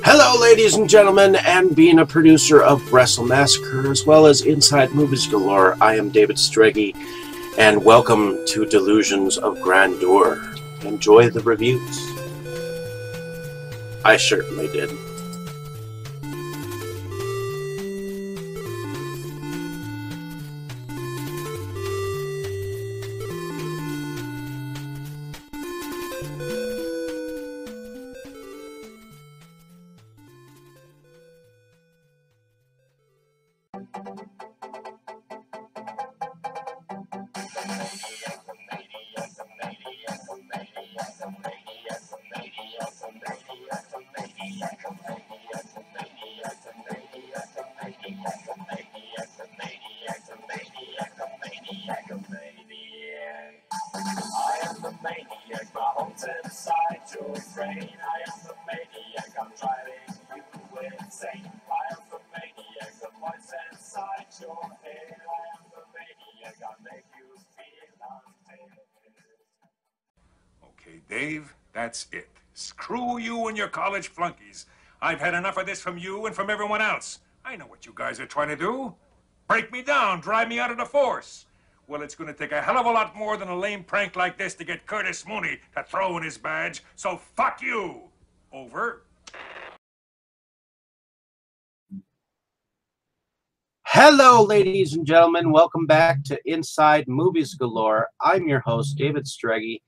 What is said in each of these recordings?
Hello, ladies and gentlemen, and being a producer of Wrestle Massacre as well as Inside Movies Galore, I am David Strege, and welcome to Delusions of Grandeur. Enjoy the reviews. I certainly did. Okay, Dave, that's it. Screw you and your college flunkies. I've had enough of this from you and from everyone else. I know what you guys are trying to do. Break me down, drive me out of the force. Well, it's going to take a hell of a lot more than a lame prank like this to get Curtis Mooney to throw in his badge, so fuck you. Over. Hello, ladies and gentlemen. Welcome back to Inside Movies Galore. I'm your host, David Strege,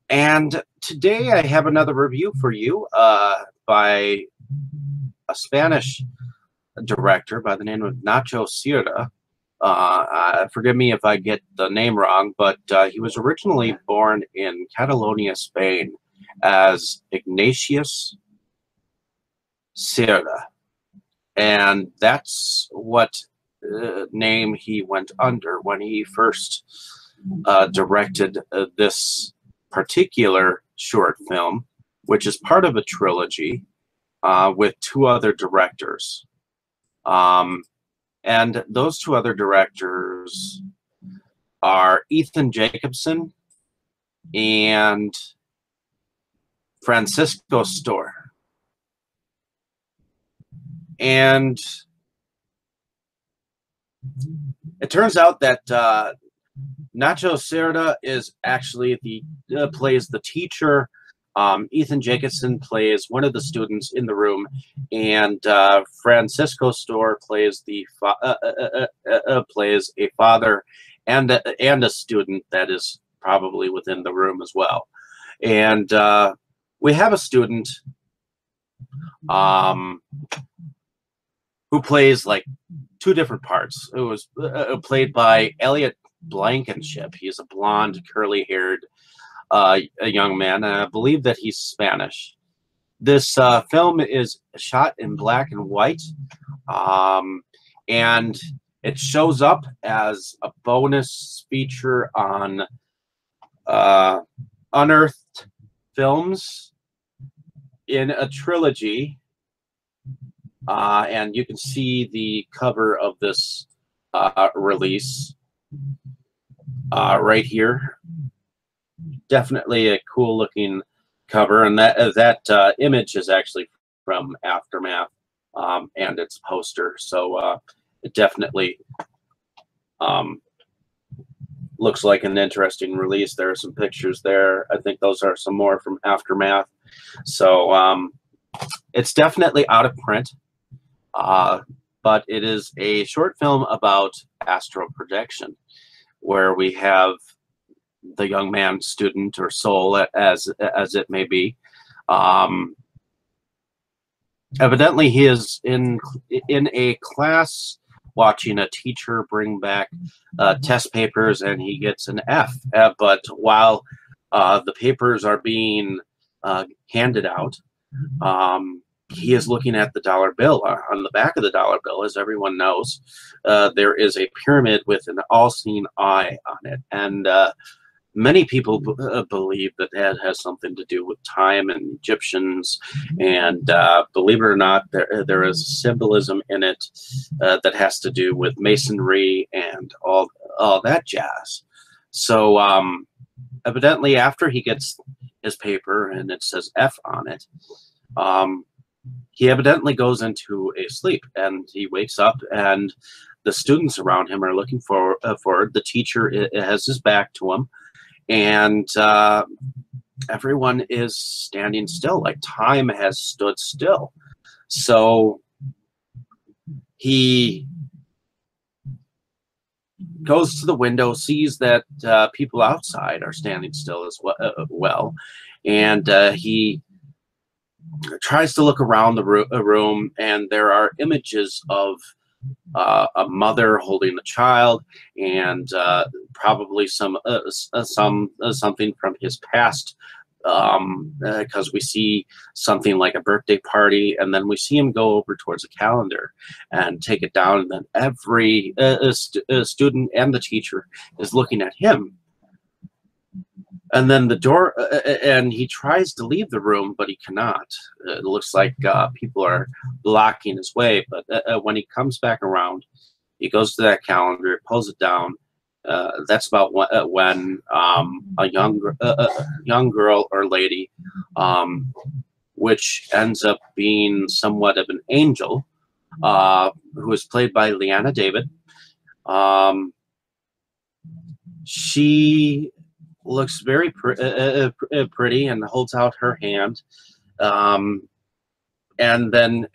and today I have another review for you by a Spanish director by the name of Nacho Cerdà. Forgive me if I get the name wrong, but he was originally born in Catalonia, Spain, as Ignatius Cerdà, and that's what name he went under when he first directed this particular short film, which is part of a trilogy with two other directors. And those two other directors are Ethan Jacobson and Francisco Storr. And it turns out that Nacho Cerdà is actually plays the teacher. Ethan Jacobson plays one of the students in the room, and Francisco Storr plays plays a father and a student that is probably within the room as well. And we have a student who plays like two different parts. It was played by Elliot Blankenship. He's a blonde, curly-haired a young man, and I believe that he's Spanish. This film is shot in black and white, and it shows up as a bonus feature on Unearthed Films in a trilogy, and you can see the cover of this release right here. Definitely a cool looking cover, and that image is actually from Aftermath and its poster, so it definitely looks like an interesting release. There are some pictures there. I think those are some more from Aftermath, so it's definitely out of print, but it is a short film about astral projection, where we have the young man, student, or soul, as it may be. Evidently, he is in a class watching a teacher bring back test papers, and he gets an F. But while the papers are being handed out, he is looking at the dollar bill. On the back of the dollar bill, as everyone knows, there is a pyramid with an all-seeing eye on it, and many people believe that that has something to do with time and Egyptians, and believe it or not, there is symbolism in it that has to do with masonry and all that jazz. So evidently, after he gets his paper and it says F on it, he evidently goes into a sleep, and he wakes up, and the students around him are looking for the teacher has his back to him, and everyone is standing still, like time has stood still. So he goes to the window, sees that people outside are standing still as well, and he tries to look around the room, and there are images of a mother holding a child, and probably something from his past, because we see something like a birthday party, and then we see him go over towards a calendar and take it down, and then every student and the teacher is looking at him. And then the door, and he tries to leave the room, but he cannot. It looks like people are blocking his way. But when he comes back around, he goes to that calendar, pulls it down. That's about when a young girl or lady, which ends up being somewhat of an angel, who is played by Leanna David. She looks very pretty and holds out her hand, and then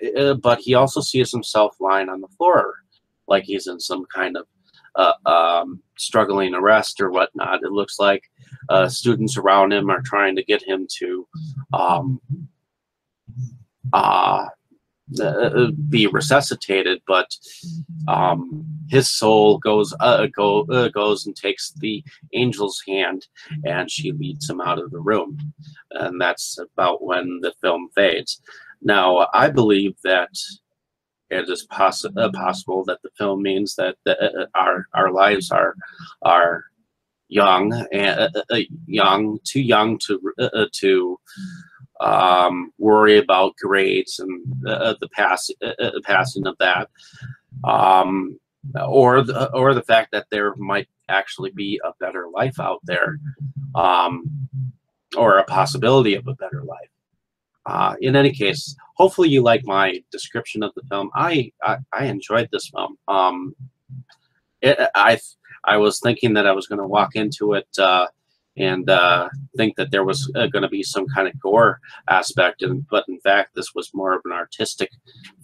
but he also sees himself lying on the floor like he's in some kind of struggling arrest or whatnot. It looks like students around him are trying to get him to be resuscitated, but his soul goes and takes the angel's hand, and she leads him out of the room, and that's about when the film fades. Now, I believe that it is possible that the film means that our lives are young and too young to worry about grades and the passing of that, or the fact that there might actually be a better life out there, or a possibility of a better life. In any case, hopefully you like my description of the film. I enjoyed this film. I was thinking that I was going to walk into it and think that there was going to be some kind of gore aspect, but in fact this was more of an artistic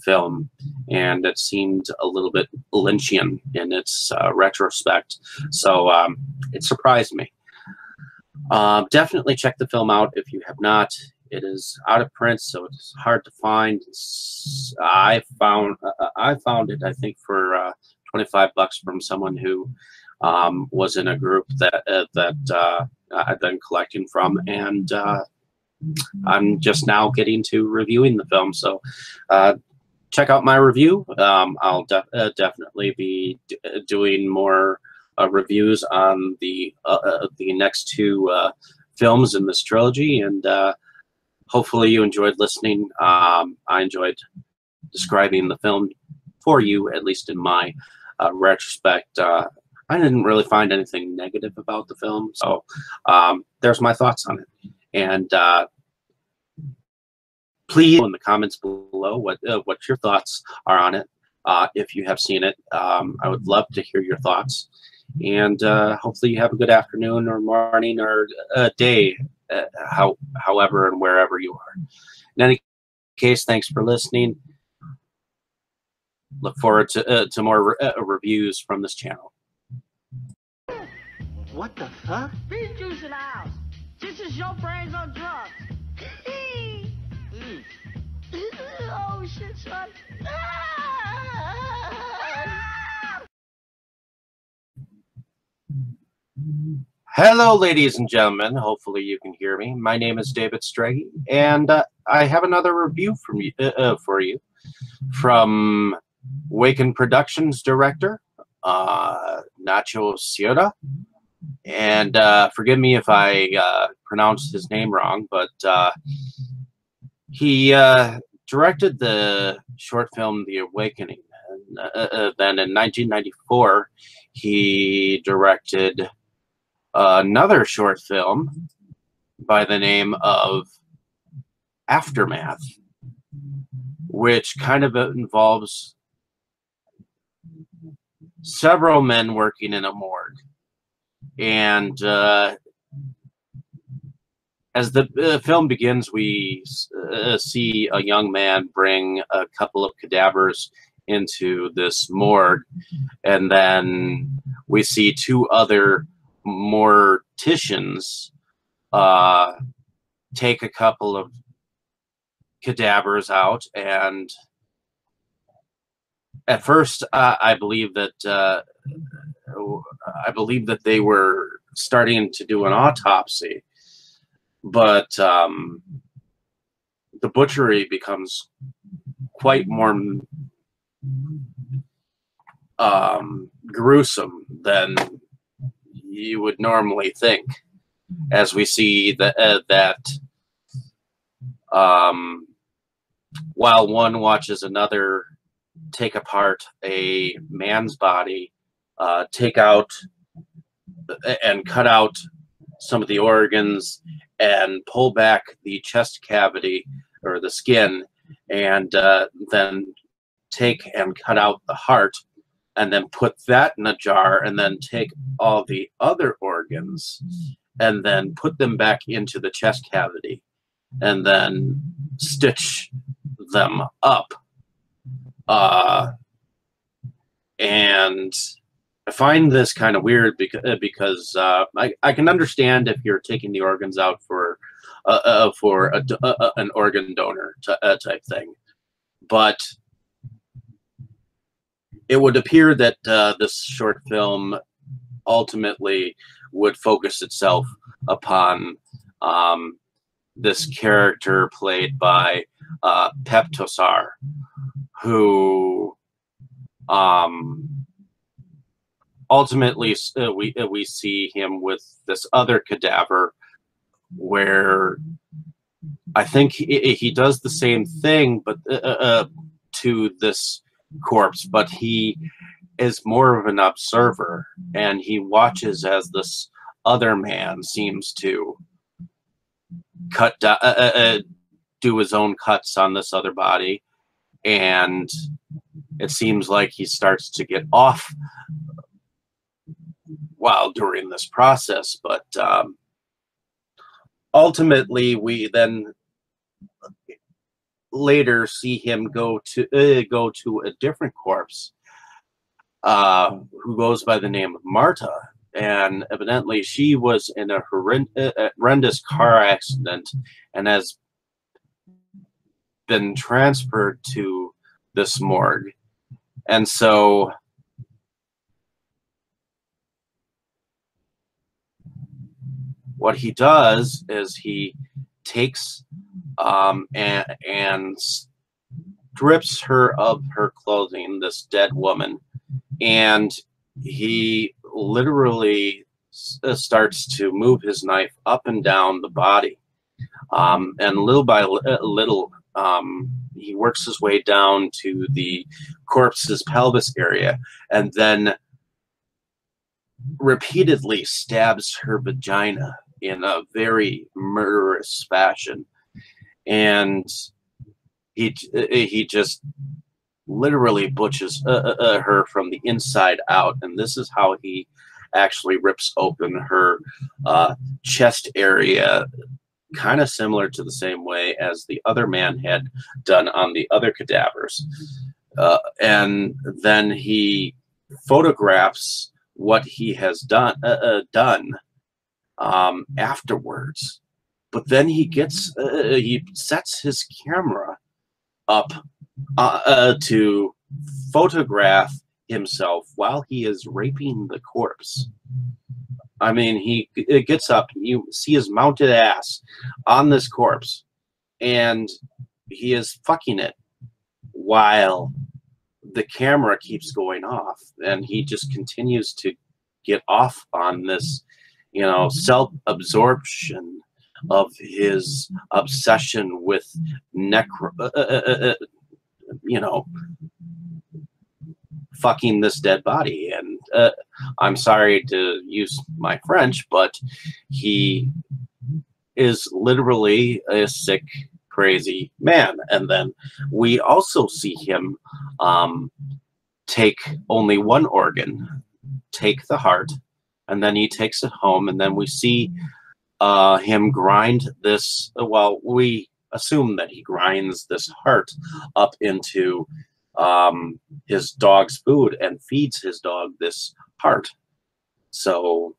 film, and it seemed a little bit Lynchian in its retrospect, so it surprised me. Definitely check the film out if you have not. It is out of print, so it's hard to find. I found it, I think, for $25 from someone who was in a group that I've been collecting from, and I'm just now getting to reviewing the film. So check out my review. I'll definitely be doing more reviews on the next two films in this trilogy, and hopefully you enjoyed listening. I enjoyed describing the film for you, at least in my retrospect. I didn't really find anything negative about the film, so there's my thoughts on it. And please in the comments below what your thoughts are on it. If you have seen it, I would love to hear your thoughts. And hopefully you have a good afternoon or morning or day, however and wherever you are. In any case, thanks for listening. Look forward to more reviews from this channel. What the fuck? Beef juice in the house. This is your brains on drugs. Oh shit, son. Hello, ladies and gentlemen. Hopefully you can hear me. My name is David Strege, and I have another review from you for you from Waken Productions director Nacho Cerdà, And forgive me if I pronounced his name wrong, but he directed the short film The Awakening. And, then in 1994, he directed another short film by the name of Aftermath, which kind of involves several men working in a morgue. And as the film begins, we see a young man bring a couple of cadavers into this morgue, and then we see two other morticians take a couple of cadavers out. And at first, I believe that they were starting to do an autopsy, but the butchery becomes quite more gruesome than you would normally think, as we see that while one watches another take apart a man's body, take out and cut out some of the organs and pull back the chest cavity or the skin, and then take and cut out the heart, and then put that in a jar, and then take all the other organs and then put them back into the chest cavity, and then stitch them up. And I find this kind of weird because I can understand if you're taking the organs out for an organ donor type thing, but it would appear that this short film ultimately would focus itself upon this character played by Peptosar, who ultimately we see him with this other cadaver, where I think he does the same thing, but to this corpse, but he is more of an observer, and he watches as this other man seems to do his own cuts on this other body, and it seems like he starts to get off while during this process. But ultimately, we then later see him go to a different corpse, who goes by the name of Marta, and evidently she was in a horrendous car accident and has been transferred to this morgue. And so what he does is he takes and strips her of her clothing, this dead woman, and he literally starts to move his knife up and down the body, and little by little he works his way down to the corpse's pelvis area, and then repeatedly stabs her vagina in a very murderous fashion. And he just literally butchers her from the inside out, and this is how he actually rips open her chest area, kind of similar to the same way as the other man had done on the other cadavers. And then he photographs what he has done afterwards. But then he sets his camera up to photograph himself while he is raping the corpse. I mean, he gets up, you see his mounted ass on this corpse, and he is fucking it while the camera keeps going off, and he just continues to get off on this you know, self-absorption of his obsession with you know, fucking this dead body. And I'm sorry to use my French, but he is literally a sick, crazy man. And then we also see him take only one organ, take the heart, and then he takes it home, and then we see him grind this, well, we assume that he grinds this heart up into his dog's food and feeds his dog this heart. So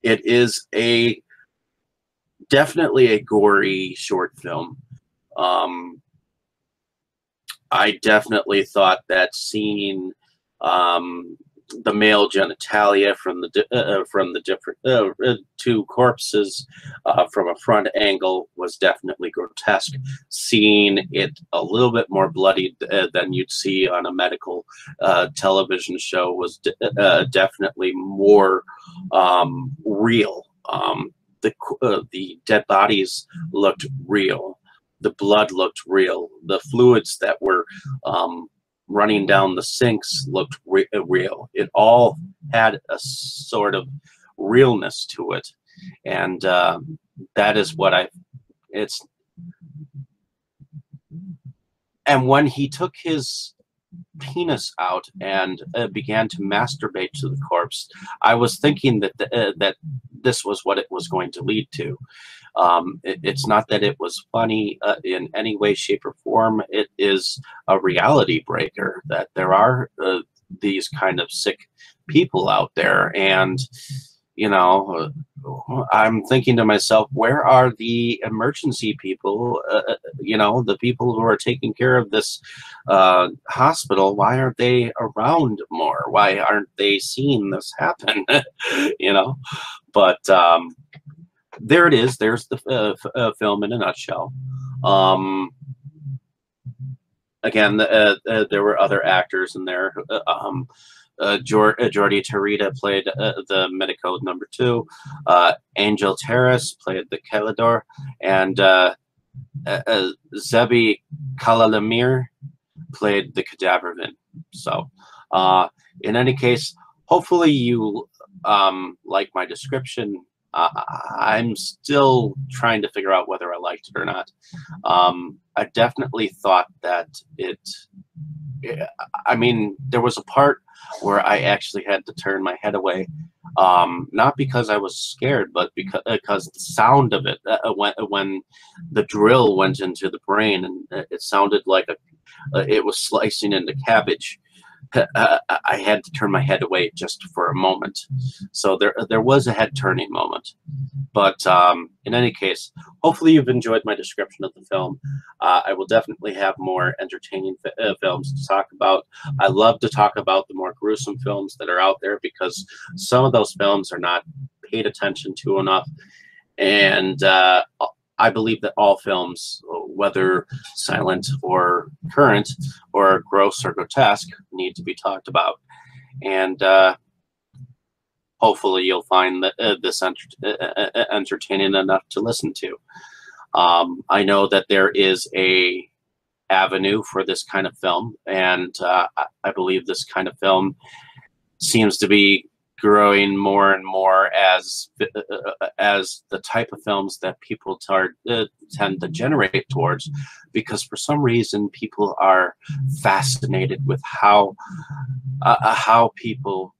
it is definitely a gory short film. I definitely thought that seeing the male genitalia from the different two corpses from a front angle was definitely grotesque. Seeing it a little bit more bloodied than you'd see on a medical television show was definitely more real. The dead bodies looked real. The blood looked real. The fluids that were running down the sinks looked real. It all had a sort of realness to it, and that is what it's. And when he took his penis out and began to masturbate to the corpse, I was thinking that that this was what it was going to lead to. It's not that it was funny in any way, shape, or form. It is a reality breaker that there are these kind of sick people out there. And, you know, I'm thinking to myself, where are the emergency people, you know, the people who are taking care of this hospital? Why aren't they around more? Why aren't they seeing this happen? You know, but there it is. There's the film in a nutshell. Again, there were other actors in there. Jordi Tarita played the Medicode number 2. Angel Terrace played the Kelador, and Zebi Kalalamir played the Cadaverman. So, in any case, hopefully you like my description. I'm still trying to figure out whether I liked it or not. I definitely thought that I mean, there was a part where I actually had to turn my head away, not because I was scared, but because the sound of it, when the drill went into the brain, and it sounded like it was slicing into cabbage. I had to turn my head away just for a moment. So there was a head turning moment. But in any case, hopefully you've enjoyed my description of the film. I will definitely have more entertaining films to talk about. I love to talk about the more gruesome films that are out there, because some of those films are not paid attention to enough. And I believe that all films, whether silent or current or gross or grotesque, need to be talked about. And hopefully you'll find that this entertaining enough to listen to. I know that there is a avenue for this kind of film, and I believe this kind of film seems to be growing more and more as the type of films that people tend to generate towards, because for some reason people are fascinated with how people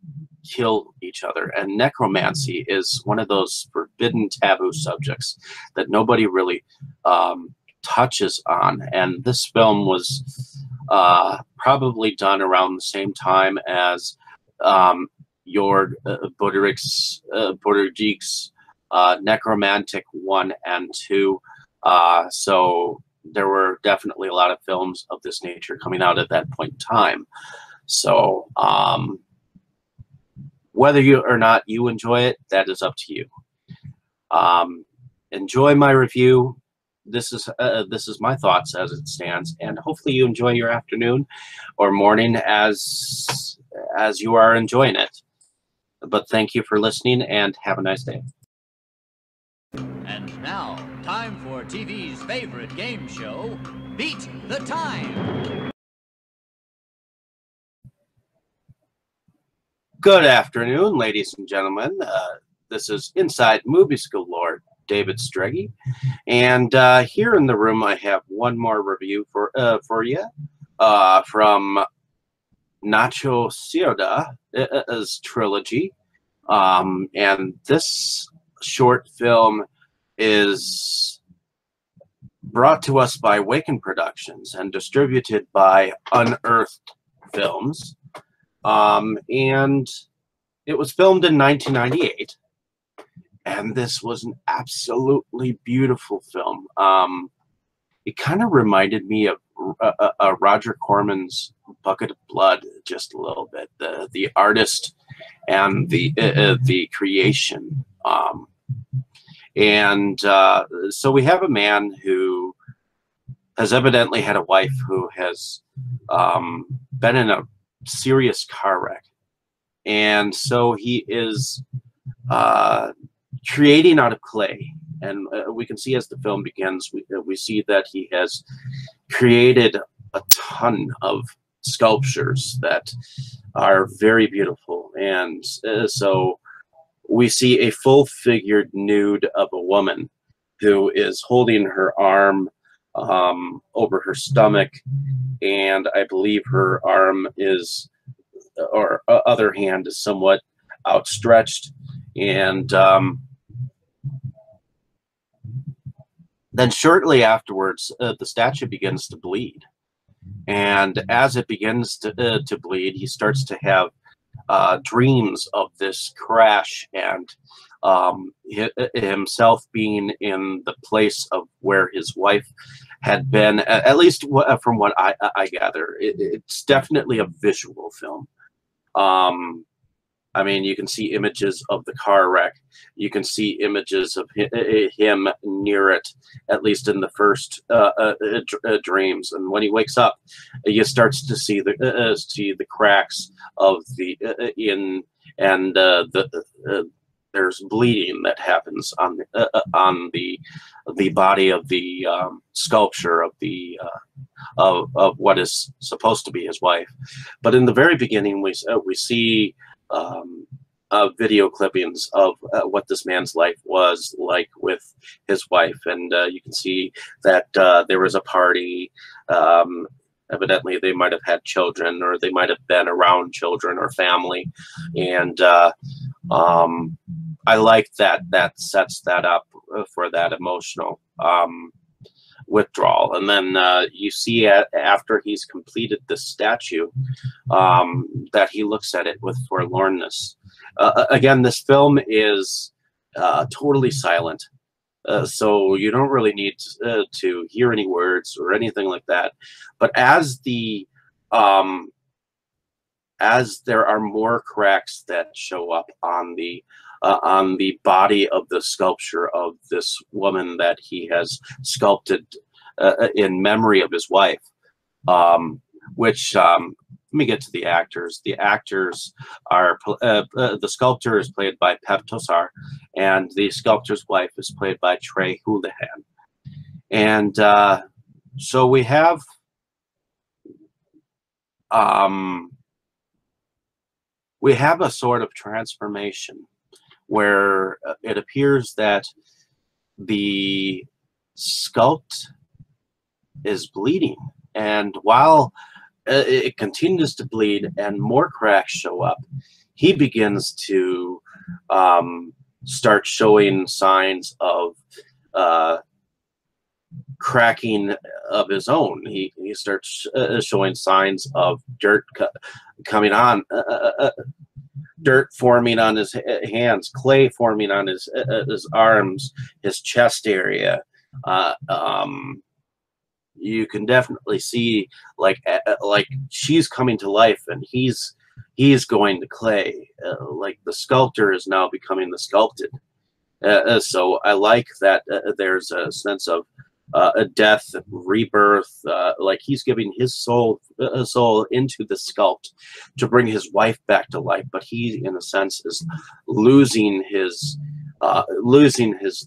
kill each other. And necromancy is one of those forbidden taboo subjects that nobody really touches on. And this film was probably done around the same time as your Boderic's Necromantic 1 and 2. So there were definitely a lot of films of this nature coming out at that point in time. So whether you or not you enjoy it, that is up to you. Enjoy my review. This is my thoughts as it stands, and hopefully you enjoy your afternoon or morning as you are enjoying it. But thank you for listening, and have a nice day. And now, time for TV's favorite game show, Beat the Time. Good afternoon, ladies and gentlemen. This is Inside Movies Galore, David Streggy. And here in the room, I have one more review for you from Nacho Cerdà's trilogy. And this short film is brought to us by Waken Productions and distributed by Unearthed Films. And it was filmed in 1998. And this was an absolutely beautiful film. It kind of reminded me of Roger Corman's Bucket of Blood just a little bit. The artist and the creation. So we have a man who has evidently had a wife who has been in a serious car wreck. And so he is creating out of clay. And we can see as the film begins, we see that he has created a ton of sculptures that are very beautiful. And so we see a full-figured nude of a woman who is holding her arm over her stomach, and I believe her arm is, or other hand is somewhat outstretched. And then shortly afterwards, the statue begins to bleed. And as it begins to bleed, he starts to have dreams of this crash and himself being in the place of where his wife had been, at least from what I gather. It's definitely a visual film. I mean, you can see images of the car wreck. You can see images of him near it, at least in the first dreams. And when he wakes up, he starts to see the cracks of the there's bleeding that happens on the body of the sculpture of what is supposed to be his wife. But in the very beginning, we see video clippings of what this man's life was like with his wife, and you can see that there was a party. Evidently, they might have had children, or they might have been around children or family, and I like that sets that up for that emotional withdrawal. And then you see after he's completed the statue that he looks at it with forlornness. Again, this film is totally silent, so you don't really need to hear any words or anything like that. But as there are more cracks that show up on the body of the sculpture of this woman that he has sculpted in memory of his wife, which let me get to the actors. The actors are the sculptor is played by Pep Tosar, and the sculptor's wife is played by Trey Houlihan. And so we have a sort of transformation where it appears that the sculpt is bleeding, and while it continues to bleed and more cracks show up, he begins to start showing signs of cracking of his own. He starts showing signs of dirt coming on, dirt forming on his hands, clay forming on his arms, his chest area. You can definitely see like she's coming to life, and he's going to clay. Like the sculptor is now becoming the sculpted. So I like that there's a sense of a death, rebirth, like he's giving his soul into the sculpt to bring his wife back to life, but he, in a sense, is losing his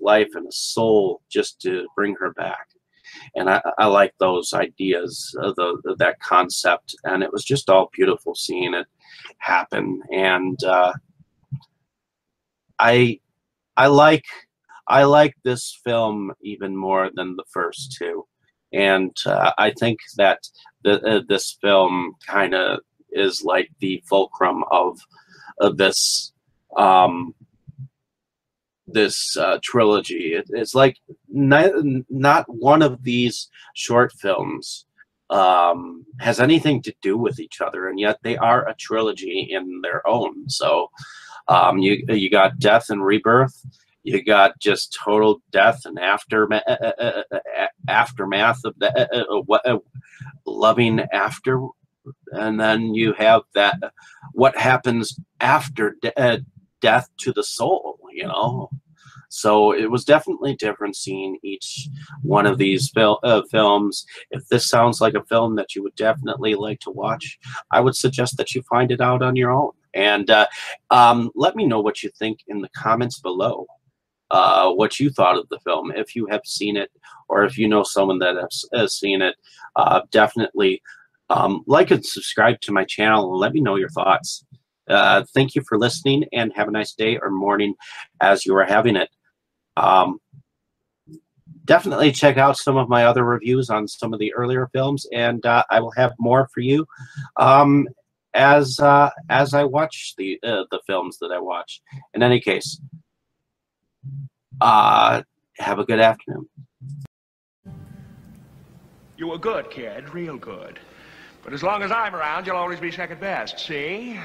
life and his soul just to bring her back. And I like those ideas, that concept, and it was just all beautiful seeing it happen. And I like this film even more than the first two, and I think that this film kind of is like the fulcrum of this trilogy. It's like not one of these short films has anything to do with each other, and yet they are a trilogy in their own. So you got death and rebirth, you got just total death and aftermath of the loving after, and then you have that what happens after death to the soul, you know. So it was definitely different seeing each one of these films. If this sounds like a film that you would definitely like to watch, I would suggest that you find it out on your own. And let me know what you think in the comments below, what you thought of the film, if you have seen it, or if you know someone that has seen it. Definitely like and subscribe to my channel and let me know your thoughts. Thank you for listening, and have a nice day or morning as you are having it. Definitely check out some of my other reviews on some of the earlier films, and I will have more for you as I watch the films that I watch. In any case, have a good afternoon. You were good, kid, real good. But as long as I'm around, you'll always be second best, see?